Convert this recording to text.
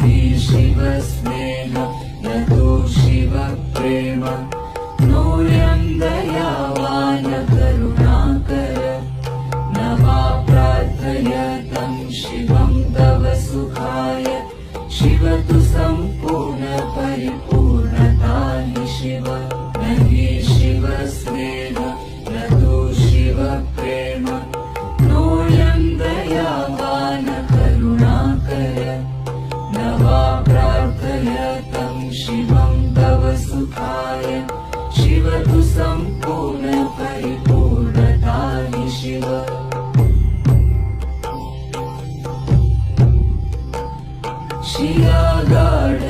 हि शिव स्नेह न तु शिव प्रेम नोऽयं दयावान् करुणाकर न वा प्रार्थयतं शिवं तव सुखाय शिव तु सम्पूर्ण परिपूर्णता हि शिव न हि शिव स्नेह न तु शिव प्रेम नोऽयं दयावान् करुणाकर न वा प्रार्थयतं शिवं तव सुखाय शिव तु सम्पूर्ण परिपूर्णता हि शिव शिया गाढ